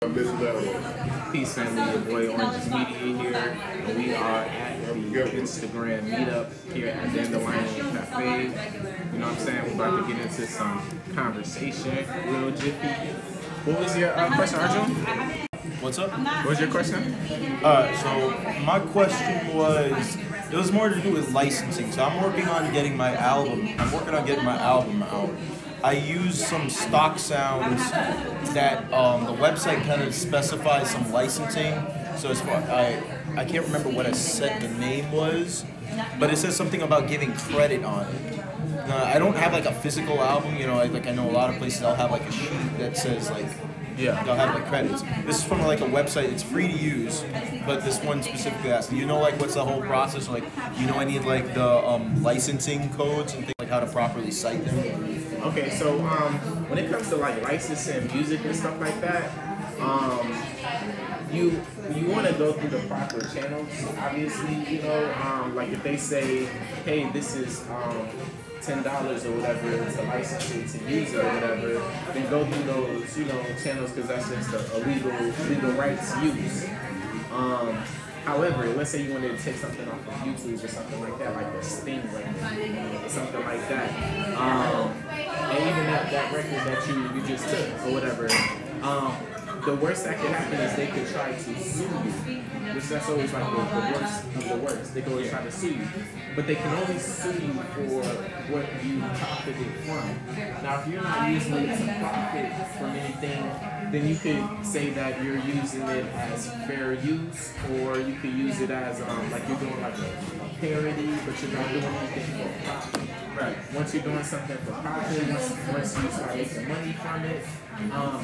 Peace family, your boy orangeismedia here, and we are at the Instagram Meetup here at Dandelion Cafe. You know what I'm saying? We're about to get into some conversation, real jiffy. What was your question, Arjun? What's up? What was your question? So my question was, it was more to do with licensing. So I'm working on getting my album. out. I use some stock sounds that the website kind of specifies some licensing. So as far I can't remember what I said the name was, but it says something about giving credit on it. I don't have like a physical album, you know. I know a lot of places they'll have like a sheet that says like. Yeah. They'll have like credits. This is from like a website. It's free to use, but this one specifically asks, you know, like what's the whole process? Like, you know, I need like the licensing codes and things like how to properly cite them. Okay, so when it comes to like licensing music and stuff like that, you want to go through the proper channels. Obviously, you know, like if they say, hey, this is $10 or whatever to license it to use it or whatever, then go through those, you know, channels because that's just a legal rights use. However, let's say you wanted to take something off of YouTube or something like that, like a Sting record or something like that, and even that record that you just took or whatever. The worst that could happen is they could try to sue you, which that's always like the worst of the worst. They could always try to sue you, but they can only sue you for what you profited from. Now, if you're not using it to profit from anything, then you could say that you're using it as fair use, or you could use it as like you're doing like a parody, but you're not doing anything for profit. Right. Once you're doing something for profit, once you start making money from it,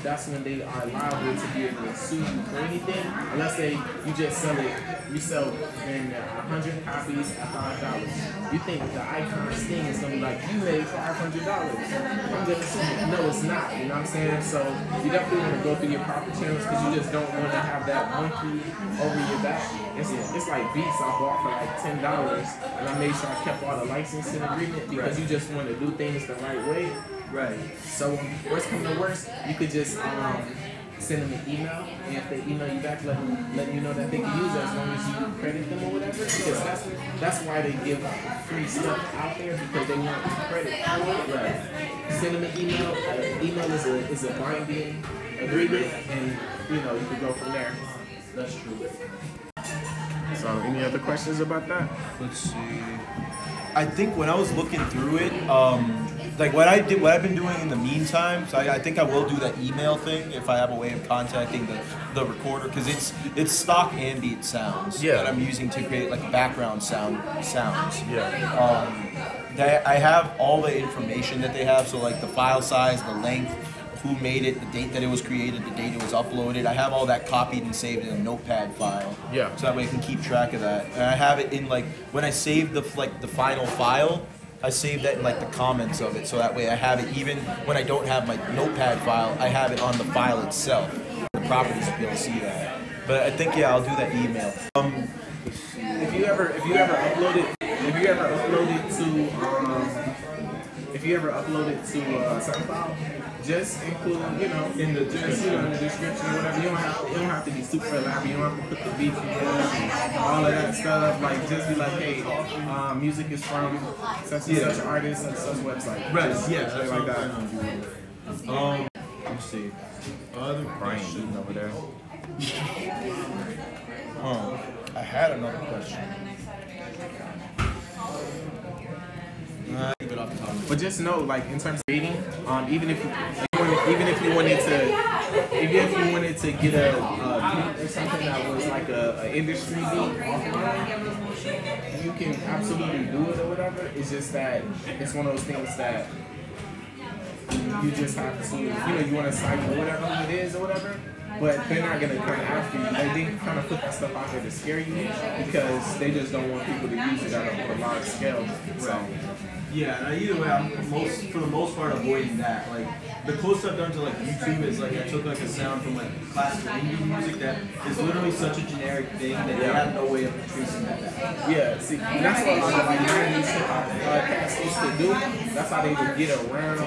that's when they are liable to be able to sue you for anything. And let's say you just sell it, you sell in 100 copies at $5. You think the icon Sting is gonna be like, you made $500. I'm gonna sue you. No, it's not. You know what I'm saying? So you definitely want to go through your proper channels because you just don't want to have that monkey over your back. It's like beats I bought for like $10, and I made sure I kept all the licensing agreement because you just want to do things the right way. Right. So worst come to worst, you could just send them an email, and if they email you back, let you know that they can use it as long as you credit them or whatever. Because that's why they give free stuff out there, because they want credit for it. Right. Send them an email. Email is a binding agreement, and you know you can go from there. That's true. So, any other questions about that? Let's see. I think when I was looking through it, like what I've been doing in the meantime, so I think I will do that email thing if I have a way of contacting the recorder, because it's stock ambient sounds that I'm using to create like background sounds. Yeah. I have all the information that they have, so like the file size, the length, who made it, the date that it was created, the date it was uploaded. I have all that copied and saved in a notepad file. Yeah. So that way I can keep track of that. And I have it in like, when I save the final file, I save that in like the comments of it. So that way I have it even when I don't have my notepad file, I have it on the file itself. The properties will be able to see that. But I think, yeah, I'll do that email. If you ever upload it to SoundCloud, just include, you know, in the description or whatever. You don't have to be super elaborate. You don't have to put the beats in and all of that stuff. Like, just be like, hey, music is from such and such artist and such website. Right. Just, yeah, that's like that. Let's see. Brian eating over there. I had another question. But just know, like in terms of reading, even if you wanted to get a beat or something that was like a industry beat offline, you can absolutely do it or whatever. It's just that it's one of those things that you just have to, you know, you want to cite whatever it is or whatever. But they're not gonna come after you. They kind of put that stuff out there to scare you because they just don't want people to use it on a large scale. So. Yeah, and either way, I'm for the most part avoiding that. Like the closest I've done to like YouTube is like I took like a sound from like classical Indian music that is literally such a generic thing that they have no way of tracing that back. Yeah, see, that's what a lot of like 90s hip hop podcasts used to do. that's how they would get around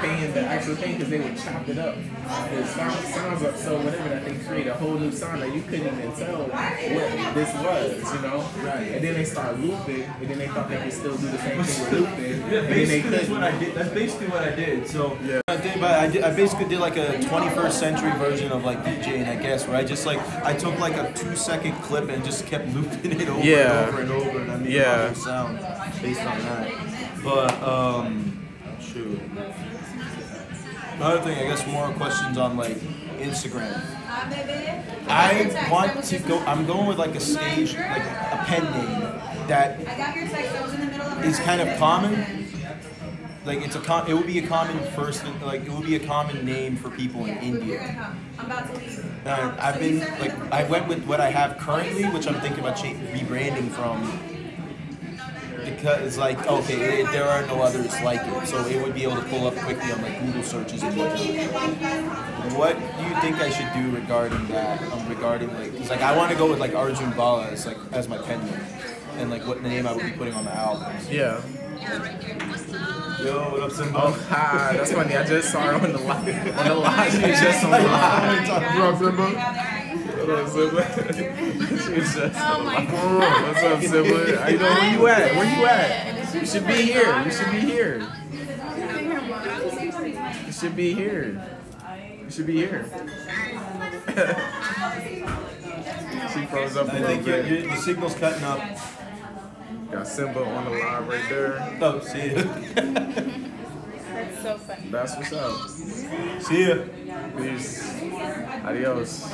paying the actual thing, because they would chop it up. The sounds up, so whatever that they create a whole new sound that you couldn't even tell what this was, you know? Right. And then they start looping, and then they thought they could still do the same thing with looping. Yeah, and then they that's what I did. That's basically what I did. So yeah. I basically did like a 21st century version of like DJing, I guess, where I just like I took like a 2-second clip and just kept looping it over and over and over, and I made a whole sound based on that. But shoot. Another thing, I guess more questions on like Instagram. I want to go. I'm going with like a stage, like a pen name that is kind of common. Like it would be a common it would be a common name for people in India. I've been like I went with what I have currently, which I'm thinking about rebranding from, because it's like okay, there are no others like it, so it would be able to pull up quickly on like Google searches and whatnot. What do you think I should do regarding that? Regarding like, because like I want to go with like Arjun Bala as my pen name, and like what name I would be putting on the albums. Yeah. Yo, what up, Simba? Oh, hi. That's funny. I just saw her on the live. On the live. She was just on the live. What up, Simba? What up, Simba? She was just on the live. What's up, Simba? How you doing? Where you at? Where you at? You should be here. You should be here. You should be here. You should be here. She froze up a little bit. The signal's cutting up. Got Simba on the line right there. Oh, see ya. That's so funny. That's what's up. See ya. Peace. Adios.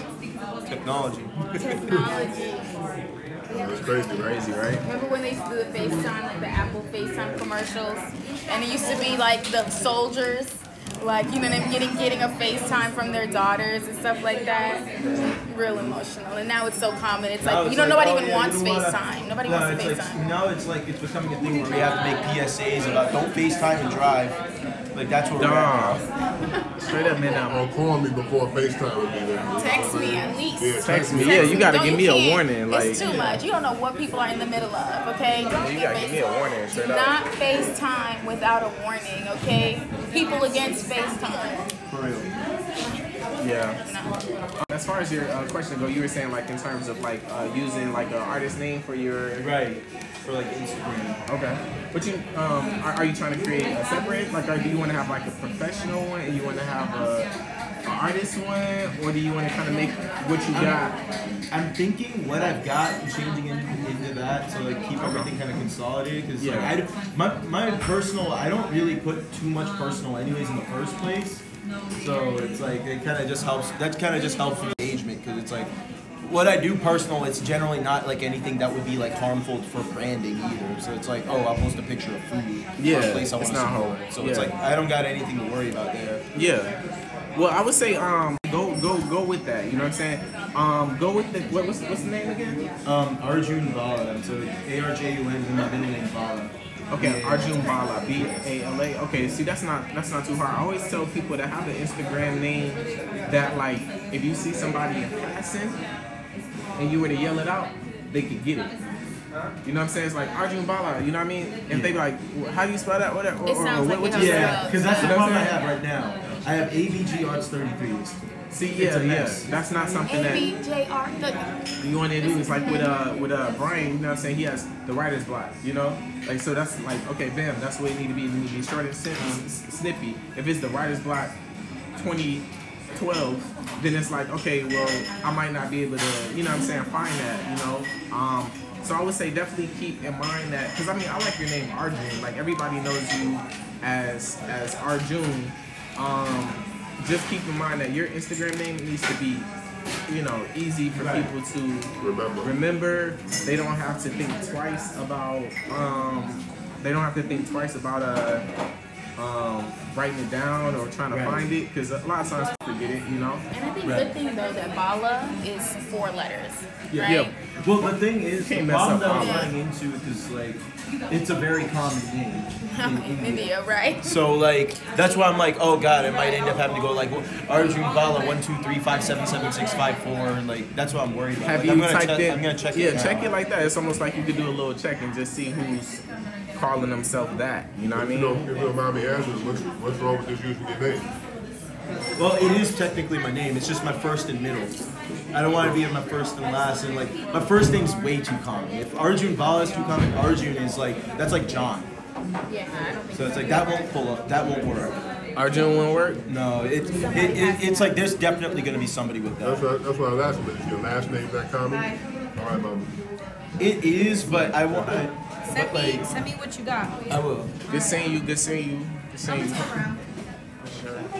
Technology. It's crazy, right? Remember when they used to do the FaceTime, like the Apple FaceTime commercials? And it used to be like the soldiers, like, you know, them getting a FaceTime from their daughters and stuff like that. Real emotional. And now it's so common. It's like, nobody even wants FaceTime. Nobody wants to FaceTime. Like, now it's like, it's becoming a thing where we have to make PSAs about don't FaceTime and drive. Like, that's what we're at. Straight up, man. Or call me before FaceTime would be there. Text me at least. Yeah, Text me. Yeah, you gotta give me a warning. Like, it's too much. You don't know what people are in the middle of, okay? Don't you gotta give me a warning. Do not FaceTime without a warning, okay? People against FaceTime. For real. Yeah. No. As far as your question go, you were saying like in terms of like using like an artist name for your for like Instagram. Okay. But you are you trying to create a separate, like, or do you want to have like a professional one and you want to have an artist one, or do you want to kind of make what you got? I'm thinking what I've got and changing into that, so like keep everything kind of consolidated, because like my personal, I don't really put too much personal anyways in the first place. So it's like it kind of just helps. That kind of just helps with engagement, because it's like what I do personal. It's generally not like anything that would be like harmful for branding either. So it's like, oh, I'll post a picture of food. Yeah, a place I want to support. So it's like I don't got anything to worry about there. Yeah. Well, I would say go with that. You know what I'm saying? Go with the what's the name again? Arjun Bala. So ARJUN and my middle name Bala. Okay, Arjun Bala, B-A-L-A. Okay, see, that's not too hard. I always tell people that have an Instagram name that, like, if you see somebody in passing and you were to yell it out, they could get it. You know what I'm saying? It's like Arjun Bala. You know what I mean? If they be like, how do you spell that? Whatever. It sounds like what you you have because that's the problem I have right now. I have ABG Arts 33. See, that's not something that you want to do. Is like with Brian, you know what I'm saying? He has the writer's block, you know? Like, so that's like, okay, bam, that's the way it need to be. It need to be short and snippy. If it's the writer's block 2012, then it's like, okay, well, I might not be able to, you know what I'm saying, find that, you know? So I would say definitely keep in mind that, because I mean, I like your name, Arjun. Like, everybody knows you as Arjun. Just keep in mind that your Instagram name needs to be, you know, easy for people to remember. They don't have to think twice about writing it down or trying to find it, because a lot of times people forget it, you know. And I think the good thing though that Bala is 4 letters. Right? Yeah. Well, the thing is, the problem that I'm running into is like, it's a very common name in India, right? So like, that's why I'm like, oh god, I might end up having to go like Arjun Bala 1 2 3 5 7 7 6 5 4. Like, that's what I'm worried about. Have like, you typed in? I'm gonna check it. Yeah, check it like that. It's almost like you could do a little check and just see calling themselves that. You know what I mean? You know, if you don't mind me asking, what's wrong with this using your name? Well, it is technically my name. It's just my first and middle. I don't want to be in my first and last. And like, my first name's way too common. If Arjun Bala is too common, Arjun is like, that's like John. Yeah, I don't think So it's like, that won't pull up. That won't work. Arjun won't work? No, it's like, there's definitely going to be somebody with that. That's what I was asking. Is your last name that common? All right, mama. It is, but I want. Send me what you got. I will. Good seeing you. Good seeing you. Good seeing you.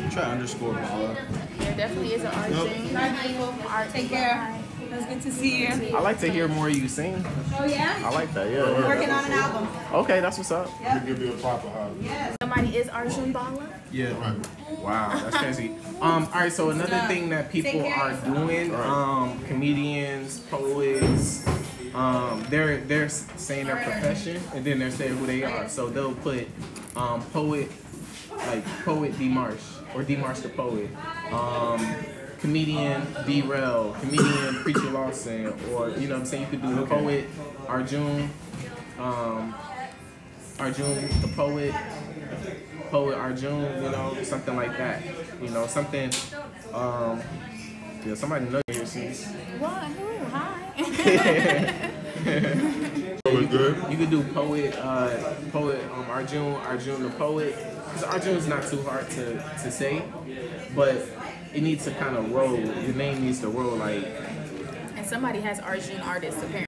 Try underscore Bala. There definitely is an Arjun. Take care. It was good to see you. I like to hear more of you sing. Oh yeah? I like that. Yeah. We're working on an album. Okay, that's what's up. We give you a proper hug. Somebody is Arjun Bala. Yeah. Right. Wow, that's crazy. All right, so another thing that people are doing, comedians, poets, they're saying their profession and then they're saying who they are. So they'll put poet, like poet Demarche or Demarche the poet, comedian D-Rel, comedian Preacher Lawson, or you know what I'm saying, you could do the poet Arjun, Arjun the poet Arjun, you know, something like that. You know, something, yeah, somebody know your sis. What? Who? Hi. You could do poet Arjun the poet. Because Arjun is not too hard to say, but it needs to kind of roll. Your name needs to roll like. And somebody has Arjun artist apparently.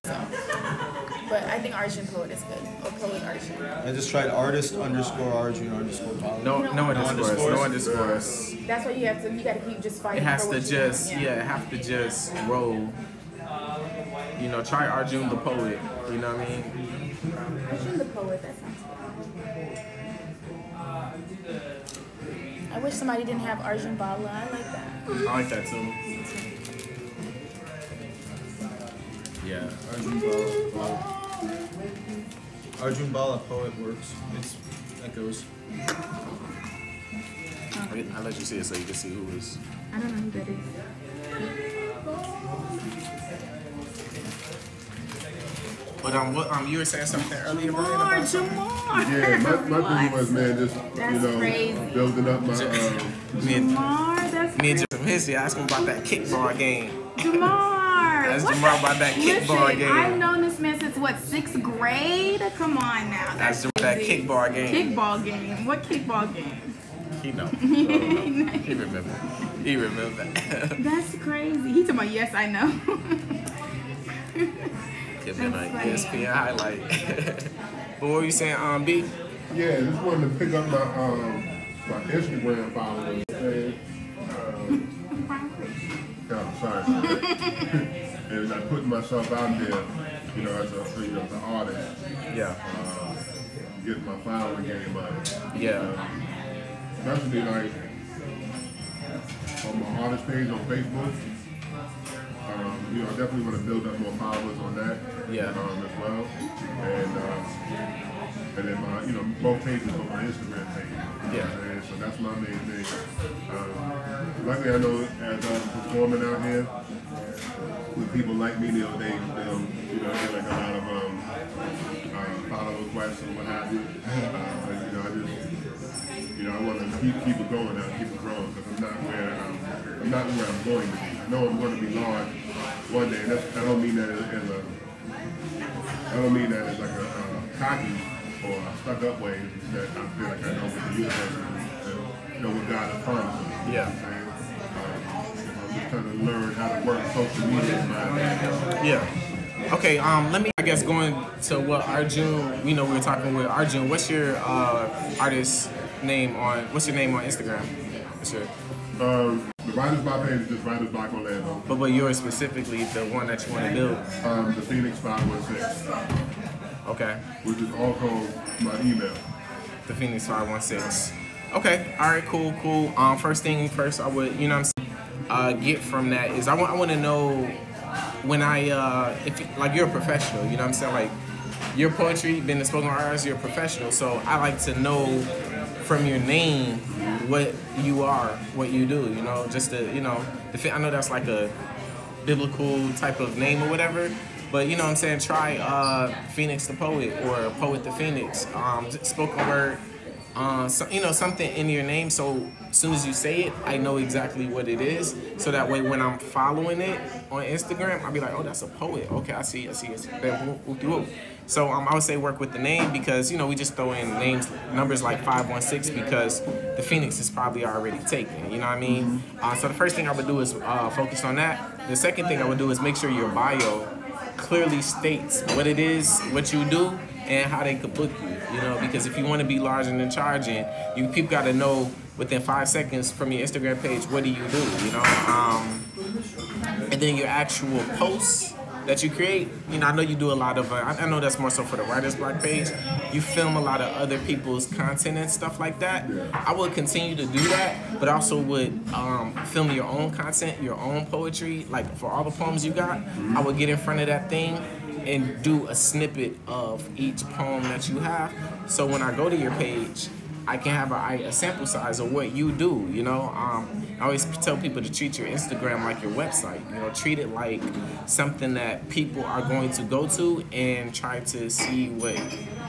But I think Arjun poet is good. Or poet Arjun. I just tried artist underscore Arjun underscore Bala. No underscores. That's why you gotta keep just fighting. It has for to what just, you want. it have to just roll. You know, try Arjun the poet. You know what I mean? Arjun the poet, that sounds good. I wish somebody didn't have Arjun Bala. I like that. I like that too. Yeah. Arjun Bala. Arjun Bala poet works. That goes. I'll let you see it so you can see who is. I don't know who that is. But you were saying something earlier, Brian, about something? Yeah, my thing was, man, just, That's you know, crazy. building up my, Me and That's Jim Hissy asked him about that kickball game. Jamar. Ask Jamar about that kickball Listen, game. I've known this man since what, 6th grade? Come on now. Ask Jamar that crazy. kickball game. Kickball game. What kickball game? He know. He remember. He remember. That's crazy. He told me, yes, I know. Give me like ESPN highlight. But what were you saying, B? yeah, just wanted to pick up my Instagram followers, man. I'm sorry. And I put myself out there, you know, as an artist. Yeah. Get my following game up. Yeah. Especially like on my artist page on Facebook. You know, I definitely want to build up more followers on that. Yeah. As well. And then my, you know, both pages on my Instagram page. Yeah. And so that's my main thing. Luckily, I know as I'm performing out here, with people like me, they'll you know, get like a lot of follow requests and what have you. You know, I just, you know, I want to keep it going now, keep it growing, because I'm not where I'm going to be. I know I'm going to be large one day, and I don't mean that as like a cocky or a stuck-up way. It's that I feel like I know what the universe is, know what God has promised me. Yeah. You know what I'm saying? I'm just trying to learn how to work social media. Yeah. Okay, let me, I guess, going to what Arjun, you know, we were talking with Arjun. What's your artist name what's your name on Instagram? What's your... The Writer's Block page is just Writer's Block Orlando. But yours specifically, the one that you want to build? The Phoenix 516. Okay. Which is also my email. The Phoenix 516. Okay, all right, cool. First thing first, I would, you know what I'm saying, get from that is I want to know when if like you're a professional, you know what I'm saying, like your poetry, been a spoken word artist, you're a professional, so I like to know from your name what you are, what you do, you know, just to, you know, I know that's like a biblical type of name or whatever, But you know what I'm saying, try Phoenix the Poet or Poet the Phoenix, spoken word, so, you know, something in your name, so as soon as you say it, I know exactly what it is, so that way when I'm following it on Instagram, I'll be like, oh, that's a poet, okay, I see it. So I would say work with the name, because, you know, we just throw in numbers like 516 because the Phoenix is probably already taken, you know what I mean? So the first thing I would do is focus on that. The second thing I would do is make sure your bio clearly states what it is, what you do, and how they could book you, you know, because if you want to be larger than charging, people got to know within 5 seconds from your Instagram page, what do, you know, and then your actual posts that you create, you know, I know you do a lot of, I know that's more so for the writer's block page, you film a lot of other people's content and stuff like that. I would continue to do that, but also would film your own content, your own poetry, like for all the poems you got, I would get in front of that thing and do a snippet of each poem that you have, so when I go to your page, I can have a sample size of what you do, you know. I always tell people to treat your Instagram like your website, you know, treat it like something that people are going to go to and try to see what,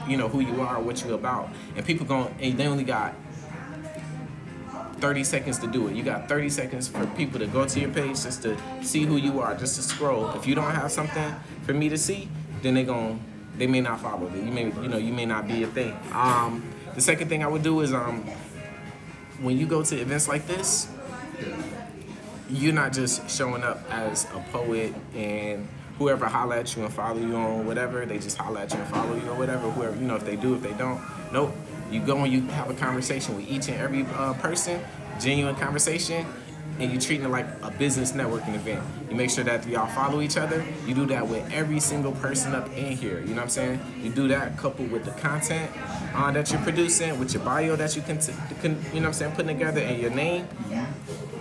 you know, who you are, what you're about. And people they only got 30 seconds to do it. You got 30 seconds for people to go to your page just to see who you are, just to scroll. If you don't have something for me to see, then they may not follow it. You may not be a thing. The second thing I would do is when you go to events like this, you're not just showing up as a poet and whoever holler at you and follow you on whatever, they just holler at you and follow you or whatever, whoever, you know, if they do, if they don't. Nope. You go and you have a conversation with each and every person, genuine conversation, and you're treating it like a business networking event. You make sure that y'all follow each other. You do that with every single person up in here, you know what I'm saying? You do that coupled with the content that you're producing, with your bio that you can, you know what I'm saying, putting together, and your name.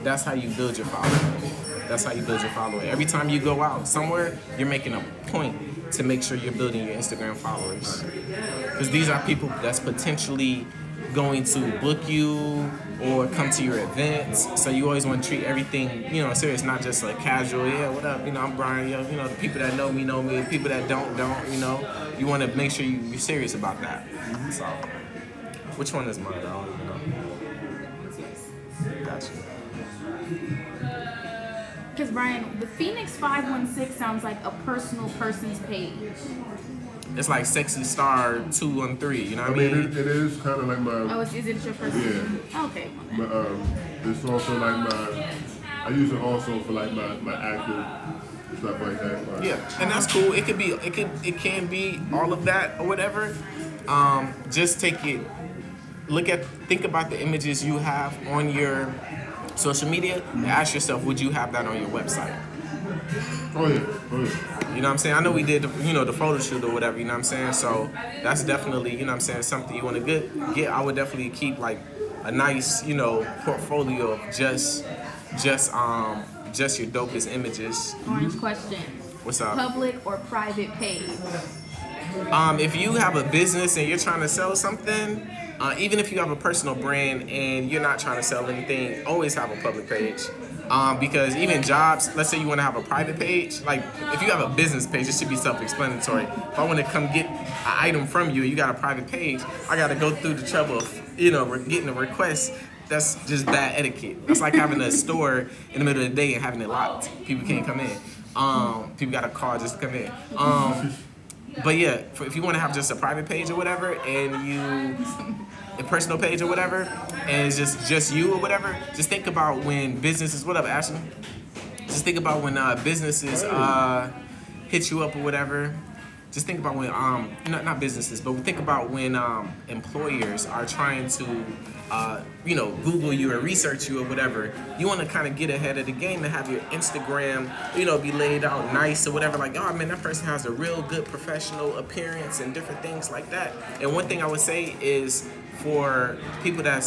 That's how you build your following. That's how you build your following. Every time you go out somewhere, you're making a point to make sure you're building your Instagram followers. Because these are people that's potentially going to book you or come to your events, so you always want to treat everything, you know, serious, not just like casual, yeah, what up, you know, I'm Brian, you know, the people that know me, the people that don't, you know, you want to make sure you're serious about that. So, which one is mine? I don't even know. Gotcha. Because Brian, the Phoenix 516 sounds like a person's page. It's like Sexy Star 213, you know what I mean? It is kind of like my... Oh, is it your first name? Okay. But it's also like I use it also for like my acting, stuff like that. Yeah, and that's cool. It can be all of that or whatever. Just take it, think about the images you have on your social media and ask yourself, would you have that on your website? Oh yeah. You know what I'm saying? I know we did, the photo shoot or whatever, you know what I'm saying? So that's definitely, you know what I'm saying, something you want to get. I would definitely keep like a nice, portfolio of just your dopest images. Orange question. What's up? Public or private page? If you have a business and you're trying to sell something, even if you have a personal brand and you're not trying to sell anything, always have a public page. Because even jobs, let's say you want to have a private page, like if you have a business page, it should be self-explanatory. If I want to come get an item from you, you got a private page, I got to go through the trouble of, getting a request. That's just bad etiquette. That's like having a store in the middle of the day and having it locked. People can't come in. People got a call just to come in. But yeah, if you want to have just a private page or whatever, and a personal page or whatever, and it's just you or whatever, just think about when businesses, what up, Ashley? Just think about when businesses hit you up or whatever. Just think about when, not businesses, but think about when employers are trying to, Google you or research you or whatever. You want to kind of get ahead of the game and have your Instagram, be laid out nice or whatever. Like, oh man, that person has a real good professional appearance and different things like that. And one thing I would say is for people that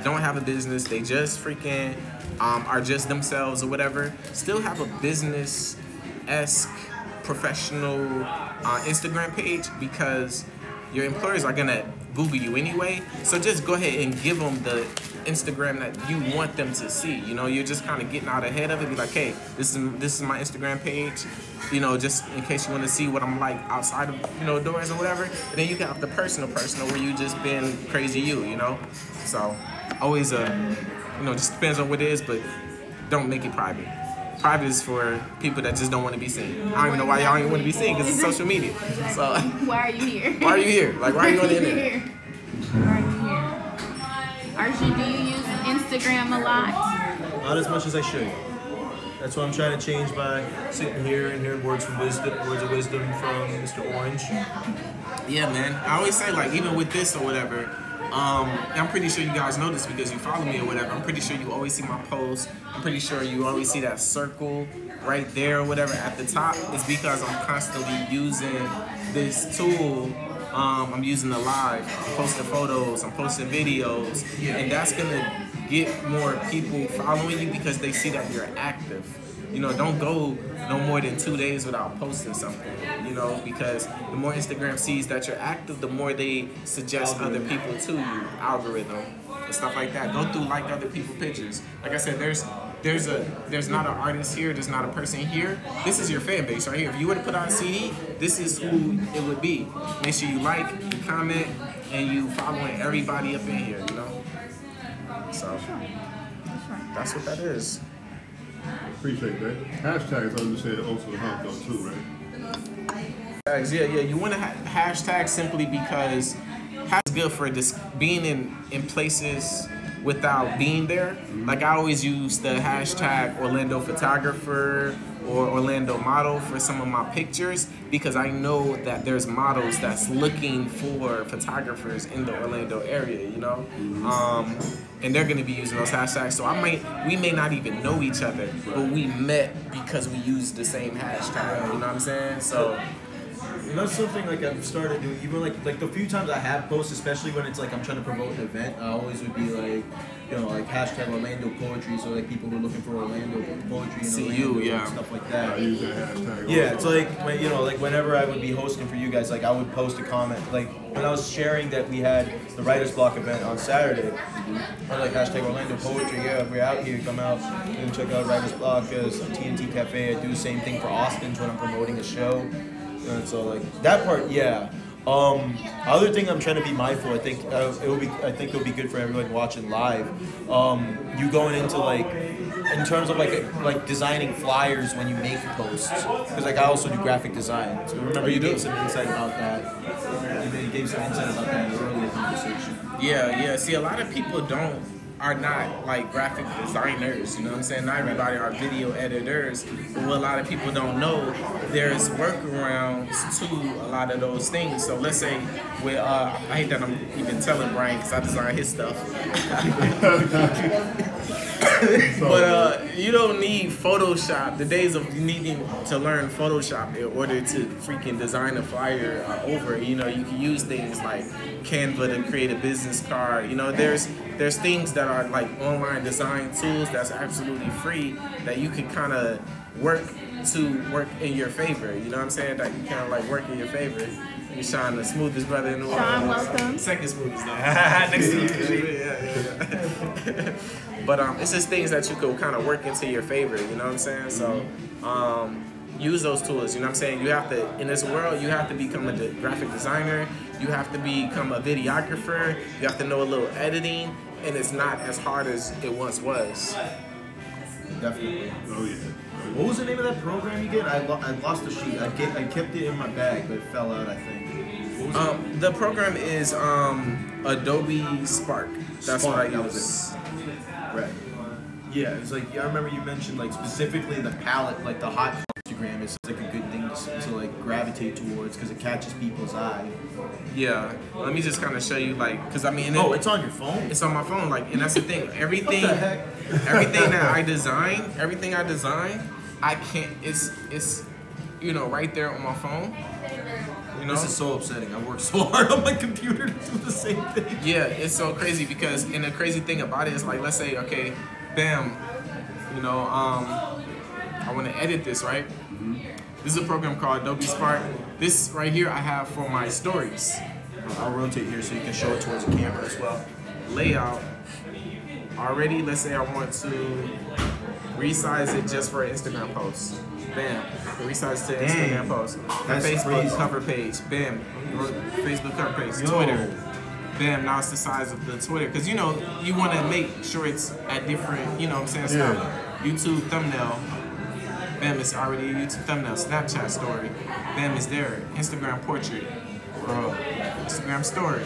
don't have a business, they just freaking are just themselves or whatever, still have a business-esque professional Instagram page, because your employers are gonna Google you anyway. So just go ahead and give them the Instagram that you want them to see. You know, you're just kind of getting out ahead of it. Be like, hey, this is my Instagram page. You know, just in case you want to see what I'm like outside of, you know, doors or whatever. And then you got the personal where you just been crazy you know. So always you know, just depends on what it is, but don't make it private. Private is for people that just don't want to be seen. I don't even know why y'all don't want to be seen, because it's social media. So why are you here? Why are you here? Like, why are you on the internet? Why are you here? Archie, do you use Instagram a lot? Not as much as I should. That's what I'm trying to change by sitting here and hearing words of wisdom from Mr. Orange. Yeah, man. I always say, like, even with this or whatever, I'm pretty sure you guys know this because you follow me or whatever. I'm pretty sure you always see my posts. I'm pretty sure you always see that circle right there or whatever at the top. It's because I'm constantly using this tool. I'm using the live, I'm posting photos, I'm posting videos, and that's gonna get more people following you because they see that you're active. You know, don't go no more than 2 days without posting something, you know, because the more Instagram sees that you're active, the more they suggest other people to you, algorithm and stuff like that. Go through like other people's pictures. Like I said, there's not an artist here, there's not a person here. This is your fan base right here. If you were to put out a CD, this is who it would be. Make sure you like, you comment, and you following everybody up in here, you know? So, that's what that is. Appreciate that. Hashtags, I understand, also help though too, right? Yeah. You want to hashtag simply because hashtag's good for just being in places without being there. Like I always use the hashtag Orlando photographer or Orlando model for some of my pictures because I know that there's models that's looking for photographers in the Orlando area, you know? And they're gonna be using those hashtags. So we may not even know each other, but we met because we used the same hashtag, you know what I'm saying? So And that's something like I've started doing, even like the few times I have posts, especially when it's like I'm trying to promote an event, I always would be like, you know, like hashtag Orlando poetry, so like people who are looking for Orlando poetry and Orlando and stuff like that. I use that hashtag. Yeah, it's like, you know, like whenever I would be hosting for you guys, like I would post a comment, like when I was sharing that we had the Writer's Block event on Saturday, I was like hashtag Orlando poetry, yeah, if we're out here, come out and check out Writer's Block, TNT Cafe. I do the same thing for Austin's when I'm promoting a show. And so like that part, yeah. Other thing I'm trying to be mindful. I think it'll be good for everyone watching live. You going into like, in terms of like designing flyers when you make posts, because like I also do graphic design. So remember you gave some insight about that. You gave some insight about that in the earlier conversation. Yeah. See, a lot of people are not like graphic designers, you know what I'm saying? Not everybody are video editors, but what a lot of people don't know, there's workarounds to a lot of those things. So let's say, with, I hate that I'm even telling Brian because I design his stuff. But you don't need Photoshop. The days of needing to learn Photoshop in order to freaking design a flyer are over. You know, you can use things like Canva to create a business card. You know, there's things that are like online design tools that's absolutely free that you can kind of work in your favor. You know what I'm saying? That you kind of like work in your favor. You're Sean, the smoothest brother in the world. Sean, welcome. Second smoothest though. Next to you. Yeah. But it's just things that you could kind of work into your favor. You know what I'm saying? So use those tools. You know what I'm saying? You have to, in this world, you have to become a graphic designer. You have to become a videographer. You have to know a little editing, and it's not as hard as it once was. Definitely. Oh yeah. What was the name of that program again? I lost the sheet. I kept it in my bag, but it fell out, I think. The program is Adobe Spark. That's what I use. Right. Yeah, it's like I remember you mentioned like specifically the palette, like the hot Instagram is like a good thing to like gravitate towards because it catches people's eye. Yeah. Let me just kind of show you like, cause I mean. It's on your phone. It's on my phone, like, and that's the thing. Everything. What the heck? everything I design, I can't. It's you know, right there on my phone. You know? This is so upsetting. I work so hard on my computer to do the same thing. Yeah, it's so crazy because, and the crazy thing about it is like, let's say, okay, bam, you know, I want to edit this, right? Mm-hmm. This is a program called Adobe Spark. This right here I have for my stories. I'll rotate here so you can show it towards the camera as well. Layout. Already, let's say I want to resize it just for an Instagram post. Bam. Resize to Instagram post. That's Facebook crazy. cover page. Bam. Facebook cover page. Yo. Twitter. Bam. Now it's the size of the Twitter. Because, you know, you want to make sure it's at different, you know what I'm saying, stuff. YouTube thumbnail. Bam, it's already a YouTube thumbnail. Snapchat story. Bam, it's there. Instagram portrait. Bro. Instagram story.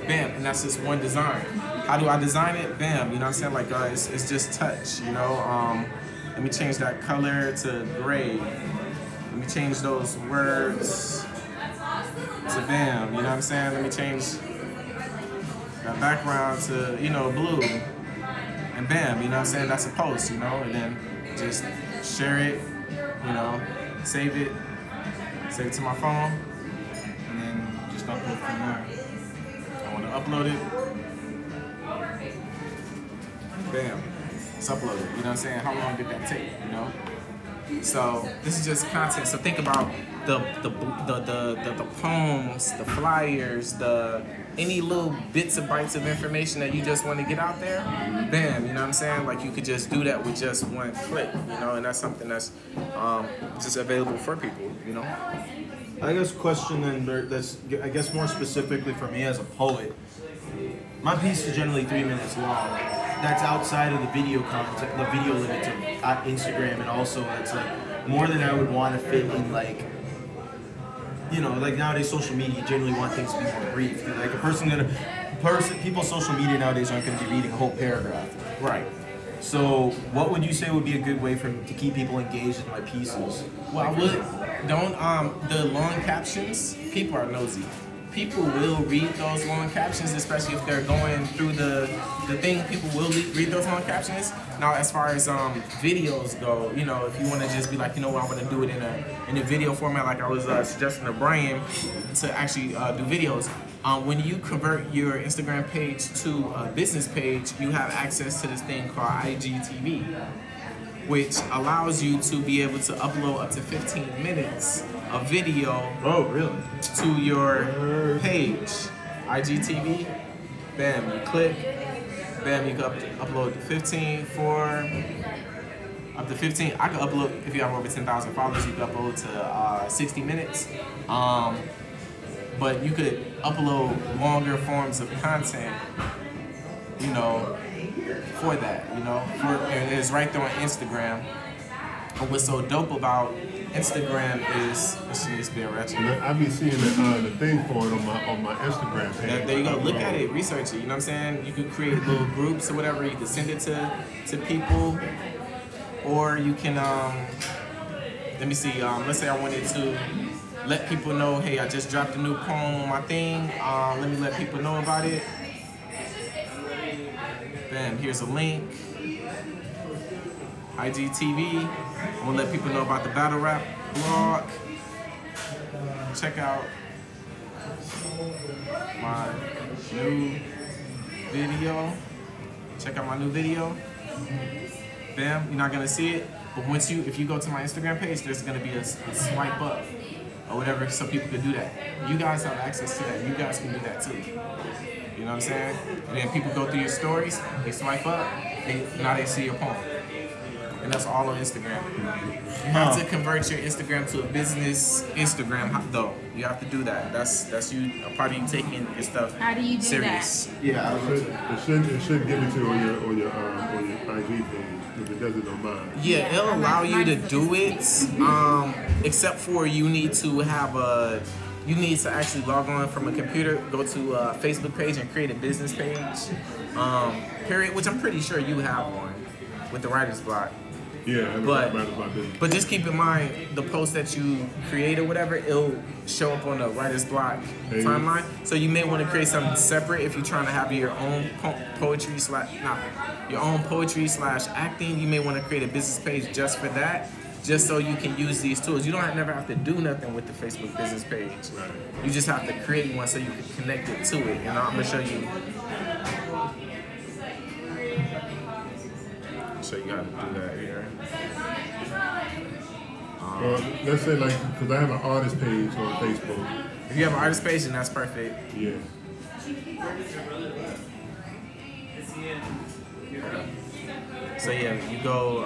Bam, and that's just one design. How do I design it? Bam, you know what I'm saying? Like, it's just touch, you know? Let me change that color to gray. Let me change those words to bam, you know what I'm saying? Let me change that background to, you know, blue. And bam, you know what I'm saying? That's a post, you know? And then just share it, you know, save it to my phone, and then just upload from there. I want to upload it. Bam. It's uploaded. You know what I'm saying? How long did that take? You know? So this is just content. So think about the poems, the flyers, any little bits and bytes of information that you just want to get out there. Bam, you know what I'm saying? Like you could just do that with just one click, you know, and that's something that's just available for people, you know. I guess question then that's I guess more specifically for me as a poet. My piece is generally 3 minutes long. That's outside of the video content, the video limits of Instagram, and also it's like more than I would want to fit in, like, you know, like nowadays social media generally want things to be more brief. Like people's social media nowadays aren't going to be reading a whole paragraph. Right. So what would you say would be a good way to keep people engaged in my pieces? Well, I would the long captions. People are nosy. People will read those long captions, especially if they're going through the thing. People will read those long captions. Now, as far as videos go, you know, if you want to just be like, you know what, I want to do it in a video format, like I was suggesting to Brian to actually do videos. When you convert your Instagram page to a business page, you have access to this thing called IGTV, which allows you to be able to upload up to 15 minutes of video. Oh, really? To your page. IGTV. Bam, you click. Bam, you can upload 15 up to 15. I can upload, if you have over 10,000 followers, you can upload to 60 minutes. But you could upload longer forms of content, you know, for that, you know. And it's right there on Instagram. And what's so dope about Instagram is, it's being wretched. I be seeing the thing for it on my Instagram page. There you go. Look at it, research it. You know what I'm saying? You could create little groups or whatever. You can send it to people, or you can let me see. Let's say I wanted to let people know, hey, I just dropped a new poem on my thing. Let me let people know about it. Bam. Here's a link. IGTV. I'm gonna let people know about the battle rap blog. Check out my new video. Check out my new video. Bam, you're not gonna see it, but if you go to my Instagram page, there's gonna be a swipe up or whatever, so people can do that. You guys have access to that. You guys can do that too. You know what I'm saying? And then people go through your stories, they swipe up, now they see your poem. And that's all on Instagram. You have to convert your Instagram to a business Instagram, though. You have to do that. That's you, a part of you taking your stuff How do you do serious. that? Yeah, It should give it to you on your IG page, if it doesn't on mine. Yeah, it'll allow you to do it, except for you need to actually log on from a computer, go to a Facebook page and create a business page, period, which I'm pretty sure you have one with the writer's block. Yeah, but just keep in mind, the post that you create or whatever, it'll show up on the writer's block timeline. So you may want to create something separate if you're trying to have your own poetry / acting. You may want to create a business page just for that, just so you can use these tools. You don't never have to do nothing with the Facebook business page. Right. You just have to create one so you can connect it to it. And I'm gonna show you. So you gotta do that here. Well, let's say like, because I have an artist page on Facebook. If you have an artist page, then that's perfect. Yeah. So yeah, you go,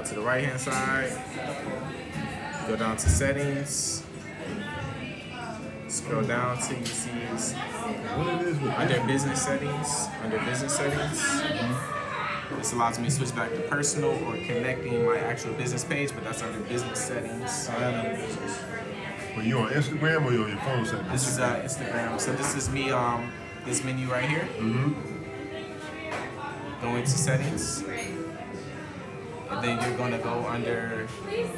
to the right hand side, go down to settings, scroll down till you see What it is with under business settings. This allows me to switch back to personal or connecting my actual business page, but that's under business settings. Are you on Instagram or you on your phone settings? This is Instagram. So this is me, this menu right here. Go into settings. And then you're going to go under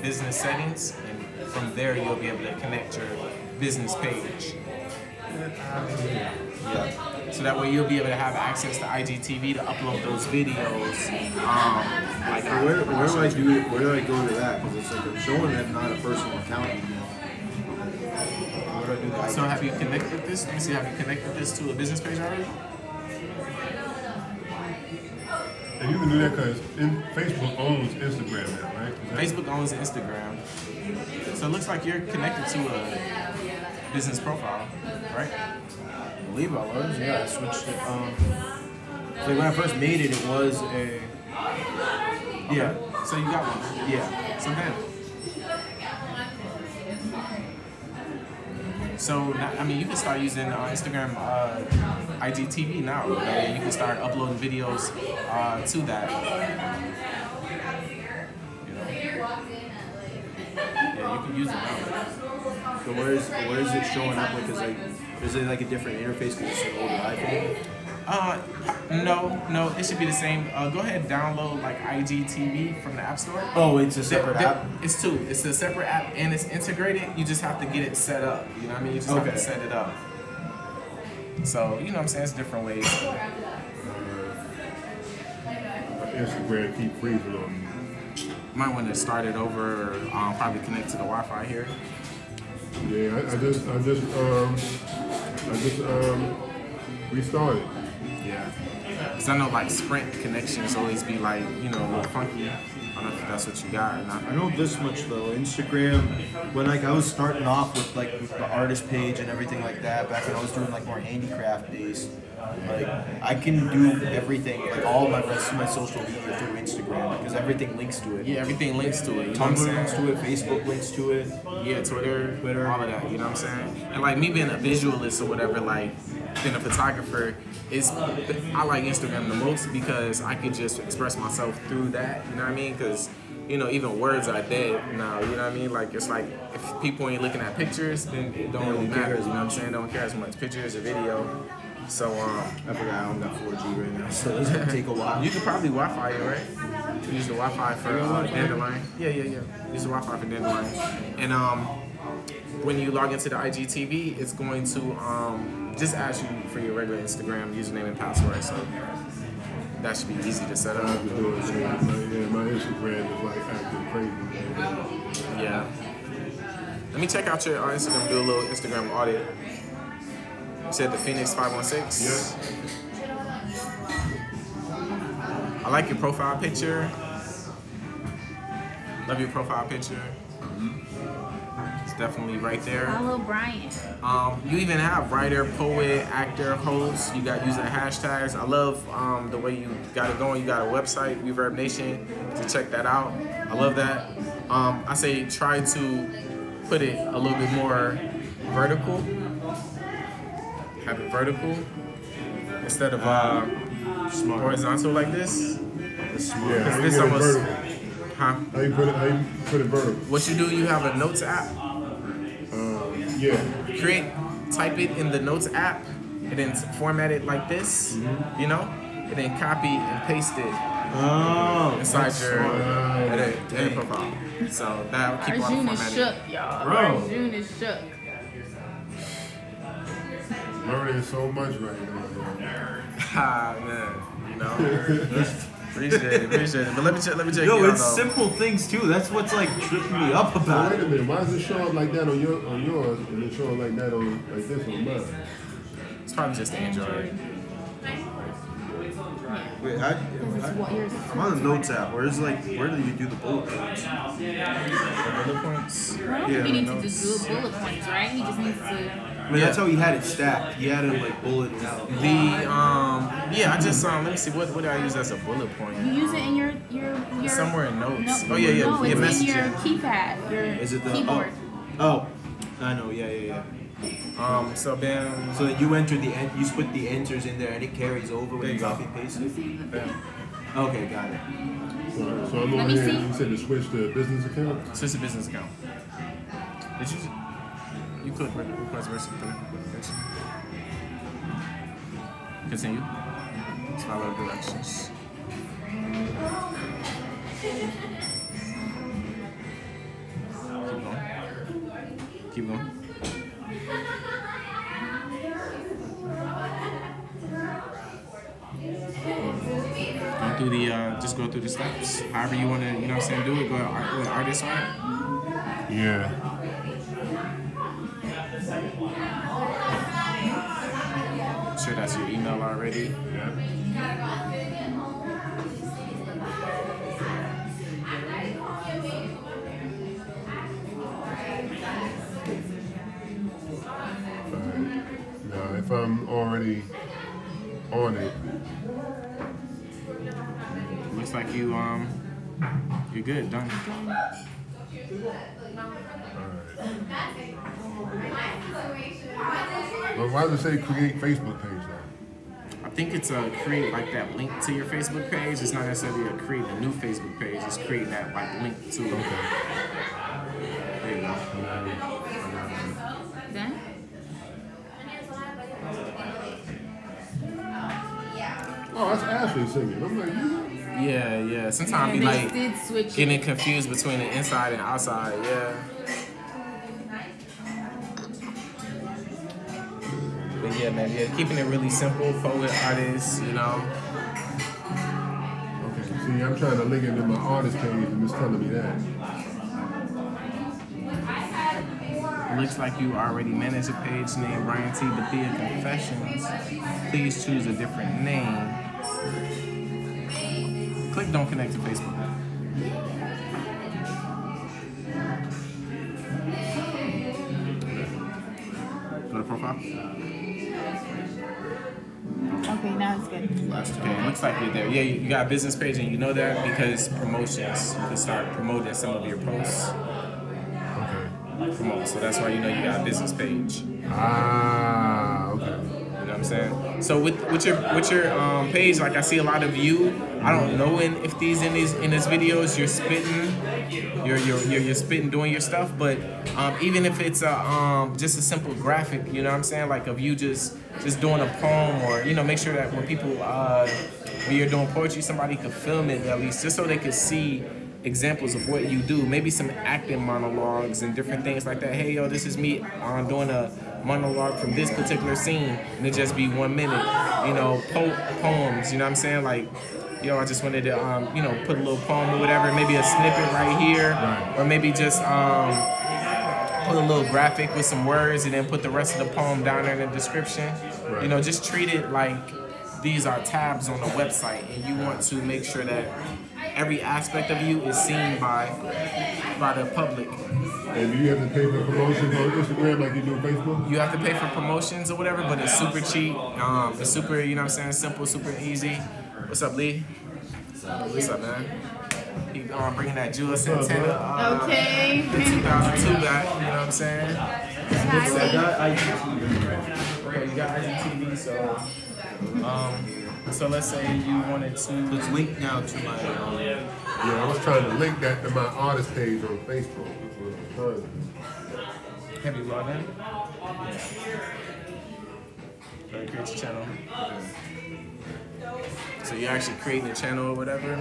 business settings. And from there, you'll be able to connect your business page. Yeah. So that way you'll be able to have access to IGTV to upload those videos. Where do I go to that? Because it's like I'm showing them not a personal account anymore. Where do I do that? So have you connected this? Let me see, have you connected this to a business page already? And you can do that because Facebook owns Instagram now, right? Facebook owns Instagram. So it looks like you're connected to a business profile, right? I believe I was. Yeah, I switched it. So when I first made it, it was a. Yeah. So you got one. Yeah. So then. So I mean, you can start using Instagram IGTV now. And you can start uploading videos to that. Yeah, you can use it now. So where is it showing up? Like, is it like a different interface because it's an older iPhone? No, it should be the same. Go ahead and download like IGTV from the App Store. Oh, it's a separate app? It's two. It's a separate app and it's integrated. You just have to get it set up. You know what I mean? You just have to set it up. So, you know what I'm saying? It's different ways. Instagram keep freezing on me. Might want to start it over or probably connect to the Wi-Fi here. Yeah, I just restarted. Yeah. Because I know like Sprint connections always be like, a little funky. I don't know if that's what you got or not. I know this much though. Instagram, when I was starting off with with the artist page and everything like that, back when I was doing like more handicraft days, like I can do everything, like all my rest of my social media through Instagram because everything links to it. Yeah, everything links to it. You know what I'm Tumblr saying? links to it, Facebook links to it. Yeah, Twitter, all of that, you know what I'm saying? And like me being a visualist or whatever, like being a photographer, I like Instagram the most because I could just express myself through that, you know what I mean? Because, even words are dead now, you know what I mean? Like, it's like, if people ain't looking at pictures, then it don't really matter, you know what I'm saying? Don't care as much, pictures or video. So, I forgot I don't got 4G right now, so it's gonna take a while. You could probably Wi-Fi it, right? Use the Wi-Fi for Dandelion. Yeah. Use the Wi-Fi for Dandelion. And when you log into the IGTV, it's going to just ask you for your regular Instagram username and password. So that should be easy to set up. My Instagram is like acting crazy. Yeah. Let me check out your Instagram, do a little Instagram audit. You said the Phoenix 516? Yep. I like your profile picture. Love your profile picture. It's definitely right there. Hello, Brian. You even have writer, poet, actor, host. You got using hashtags. I love the way you got it going. You got a website, Reverb Nation, to check that out. I love that. I say try to put it a little bit more vertical. Have it vertical instead of horizontal like this. Yeah, This almost, how you put it vertical? What you do, you have a notes app. Yeah. Type it in the notes app, and then format it like this, and then copy and paste it inside your edit profile. So that'll keep Our all the June is formatting. shook, y'all. Bro. Our June is shook. Learning so much right now. Man, appreciate it. But let me check Yo, you out, it's though. simple things too. That's what's like tripping me up So about wait a it. minute, why does it show up like that on yours and it show up like that on like this on mine? It's probably just Android. Wait, I'm on the notes app. Where do you do the bullet points? Bullet points. Well, I don't think you need to do bullet points, right? He just needs to. I mean, that's how he had it stacked. He had it like bulleted out. Yeah, I just let me see what do I use as a bullet point? You use it in your somewhere in notes. No, Oh yeah, No, it's in messaging. your keypad. Your Is it the keyboard. Oh, I know. Yeah. So then. So you enter you put the enters in there, and it carries over when you copy paste it. Okay, got it. So I'm Let on me here. see. You said to switch to business account. So it's a business account. Did you click request verification? Continue. Let's follow directions. Keep going. Go through the just go through the steps. However you want to, you know what I'm saying, do it. Go with artist on it. Yeah. I'm sure that's your email already. Yeah. Now, if I'm already on it, Looks like you're good, done. but why does it say create Facebook page though? I think it's create like that link to your Facebook page. It's not necessarily create a new Facebook page. It's creating that like link to it. Okay. There you go. Done? Oh, that's Ashley singing. I'm like, Yeah. Sometimes And be they like did switch getting confused between the inside and outside. Yeah. But yeah, man. Yeah, keeping it really simple. Poet, artist, you know. okay. See, I'm trying to link it to my artist page and it's telling me that. Looks like you already manage a page named Brian T. Bethia Confessions. Please choose a different name. Click Don't Connect to Facebook. Go to profile. Okay, now it's good. Okay, looks like you're there. Yeah, you got a business page and you know that because promotions. You can start promoting some of your posts. Okay. Promote. So that's why you know you got a business page. Ah, okay. You know what I'm saying? So with your page, like I see a lot of you. I don't know if these in this videos you're spitting, you're spitting doing your stuff. But even if it's just a simple graphic, you know what I'm saying? Like of you just doing a poem, or you know, make sure that when people when you're doing poetry, somebody could film it at least, just so they could see examples of what you do. Maybe some acting monologues and different things like that. Hey, yo, this is me doing a monologue from this particular scene, and it just be 1 minute. You know, poems. You know what I'm saying? Like, yo, I just wanted to you know, put a little poem or whatever. Maybe a snippet right here, or maybe just put a little graphic with some words, and then put the rest of the poem down there in the description. You know, just treat it like these are tabs on the website, and you want to make sure that every aspect of you is seen by the public. And do you have to pay for promotions on Instagram like you do on Facebook? You have to pay for promotions or whatever, but it's super cheap. It's super, you know what I'm saying, simple, super easy. What's up, Lee? What's up, man? He bringing that Jewel Santana. Okay. The 2002 guy, you know what I'm saying? Okay, you got IGTV, so let's say you wanted to. Let's link now to my. Yeah, I was trying to link that to my artist page on Facebook. Have you logged in? Create your channel. So you're actually creating a channel or whatever?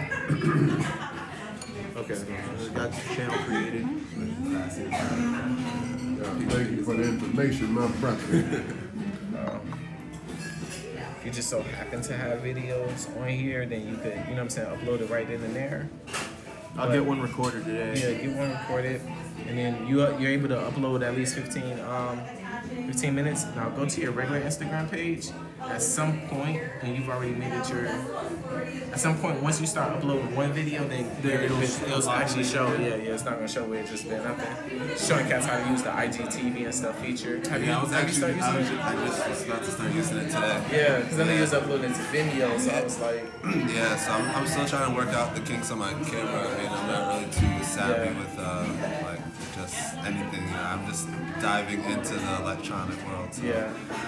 Okay. I got the channel created. Thank you for the information, my brother. If you just so happen to have videos on here, then you could, you know what I'm saying, upload it right in and there. I'll get one recorded today. Yeah, get one recorded, and then you're able to upload at least 15 minutes. Now go to your regular Instagram page, at some point, and you've already made it your. At some point, once you start uploading one video, then it'll actually show. Yeah, it's not gonna show where it just been nothing. Showing cats how to use the IGTV and stuff feature. Have you started using it? I just was about to start using it today. Yeah, because I know you was uploading to Vimeo, so I was like. Yeah, so I'm still trying to work out the kinks on my camera. I mean, I'm not really too savvy with like just anything. I'm just diving into the electronic world. So,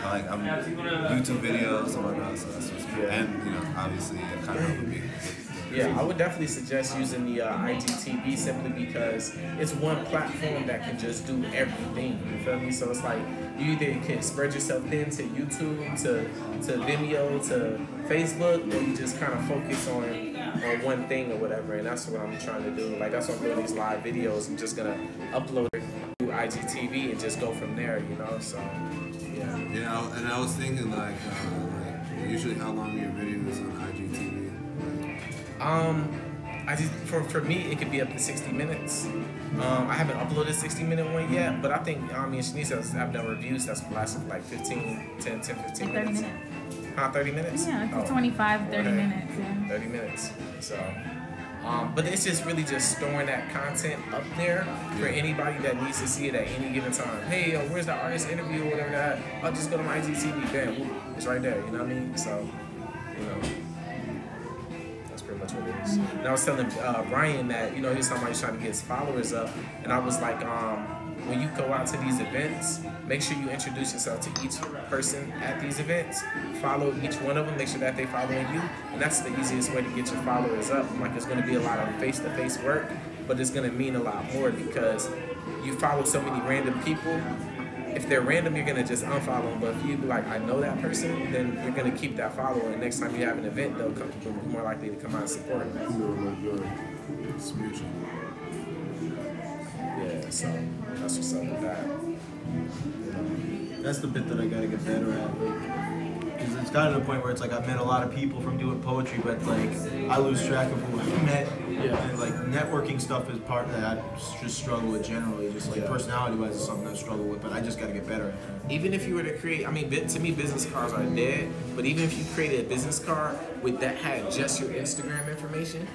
like I'm YouTube videos and whatnot. So that's what's and obviously it kind of helped me. Yeah, I would definitely suggest using the IGTV simply because it's one platform that can just do everything. You feel me? So it's like you either can spread yourself thin to YouTube, to Vimeo, to Facebook, or you just kind of focus on one thing or whatever. And that's what I'm trying to do. Like that's why I'm doing these live videos. I'm just gonna upload it to IGTV and just go from there. So yeah. Yeah, and I was thinking like usually how long are your videos on IGTV? For me, it could be up to 60 minutes. I haven't uploaded a 60-minute one yet, but I think me and Shanice have done reviews that's lasted like 15 minutes. 30 minutes. 30 minutes? Yeah, 25, 30 minutes. Yeah. 30 minutes. So, but it's just really just storing that content up there for anybody that needs to see it at any given time. Hey, where's the artist interview or whatever that? I'll just go to my IGTV, bam, it's right there. You know what I mean? So, pretty much what it is. And I was telling Brian that, he was talking about he's trying to get his followers up, and I was like, when you go out to these events, make sure you introduce yourself to each person at these events, follow each one of them, make sure that they following you, and that's the easiest way to get your followers up. Like, it's going to be a lot of face-to-face work, but it's going to mean a lot more because you follow so many random people. If they're random, you're gonna just unfollow them. But if you be like, I know that person, then you're gonna keep that follower. And next time you have an event, they'll be more likely to come out and support it. It's mutual. Yeah, so that's what's up with that. That's the bit that I gotta get better at. Because it's gotten to the point where it's like I've met a lot of people from doing poetry, but it's like I lose track of who I've met. Yeah. And like networking stuff is part that I just struggle with generally. Just like personality-wise is something I struggle with, but I just gotta get better at that. Even if you were to create, to me business cards are dead, but even if you created a business card that had just your Instagram information,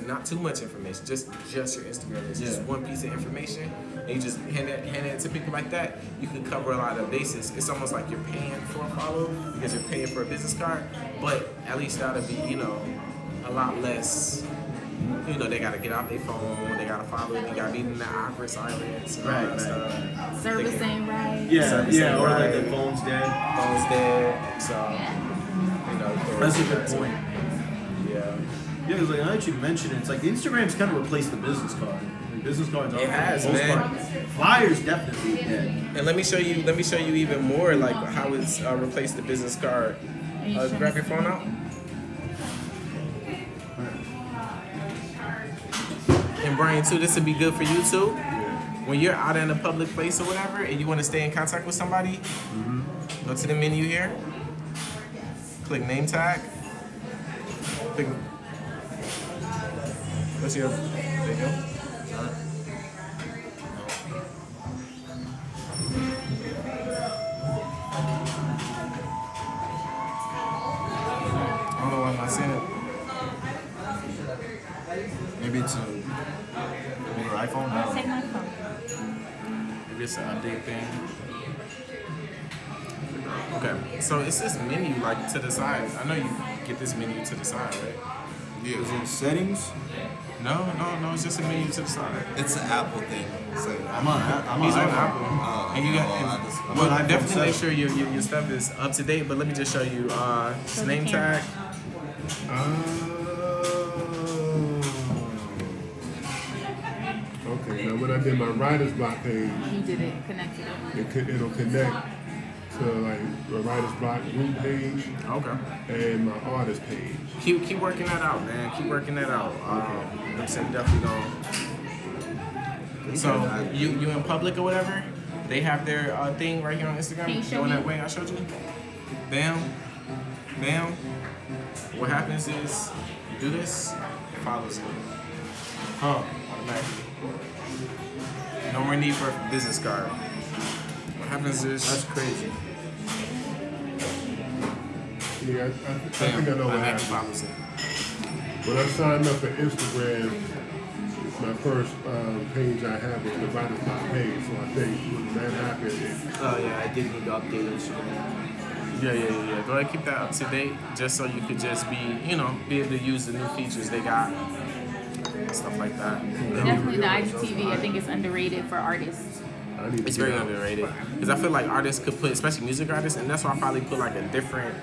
not too much information, just your Instagram, it's just one piece of information, and you just hand it to people like that, you can cover a lot of bases. It's almost like you're paying for a follow because you're paying for a business card, but at least that'll be, a lot less. They gotta get out their phone, they gotta follow it, they gotta be in the awkward silence. Right. Service ain't right. Yeah, or like the phone's dead. So, that's a good point. Yeah, because like I actually mentioned it, it's like Instagram's kind of replaced the business card. Like, business cards are man. Flyers definitely dead. And let me show you even more like how it's replaced the business card. Grab your phone out. And Brian too, this would be good for you too. When you're out in a public place or whatever and you want to stay in contact with somebody, go to the menu here, click name tag, click, what's your, there you go. I don't know why I'm not seeing it. Maybe it's a older iPhone. Take my phone. Maybe it's an update thing. Okay, so it's this menu like to the side. I know you get this menu to the side, right? Yeah. Is it settings? No, it's just a menu to the side. It's an Apple thing. So I'm on Apple. And you got, definitely make sure your stuff is up to date. But let me just show you name tag. Okay, now when I did my writer's block page, You did it, connected it. it'll connect to like the writer's block group page and my artist page. Keep working that out, man. Keep working that out. I'm saying definitely going. So you in public or whatever, they have their thing right here on Instagram. Can you show going me? that way I showed you. Bam, bam. What happens is you do this, it follows it. Automatically. No more need for a business card. What happens is That's crazy. See, I think I know what happened. When I signed up for Instagram, my first page I had was the Writer's Block page, so I think when that happened, Oh yeah, I did need to update Instagram. Yeah. Go ahead, keep that up to date, just so you could just be able to use the new features they got, stuff like that. Definitely the IGTV, I think it's underrated for artists. It's very underrated because I feel like artists could put, especially music artists, and that's why I probably put like a different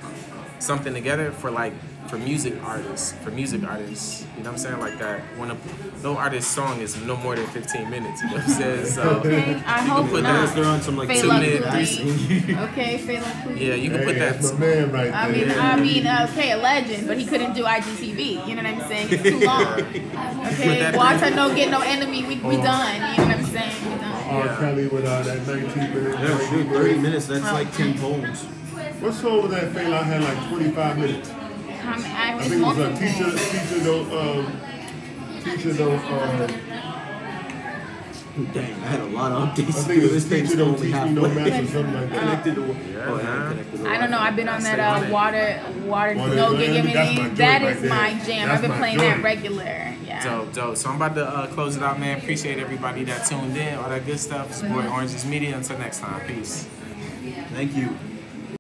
something together for music artists. You know what I'm saying? Like that when no artist's song is no more than 15 minutes. You know what I'm saying? So Okay, I hope put not. They're on some like Fela 2 minute Kuti. Okay, Fela Kuti. yeah, you can put that. That's my man right there. I mean, okay, a legend, but he couldn't do IGTV. You know what I'm saying? It's too long. Okay, watch her no get no enemy. We done. You know what I'm saying? We done. R. Kelly with that 19 minutes. Yeah, dude, 30 minutes. That's like 10 poems. What song was that Fela had like 25 minutes? I think it was a teacher don't Dang, I had a lot of updates. I think it was thing's teacher don't only teach me no halfway. math or something like that. Connected to I don't know. I've been on that water Water, no that's my giggity. joint That right is there. my jam. That's I've been my playing joint. that regular. Yeah. Dope. So I'm about to close it out, man. Appreciate everybody that tuned in, all that good stuff. It's your boy Orangeismedia. Until next time, peace. Thank you.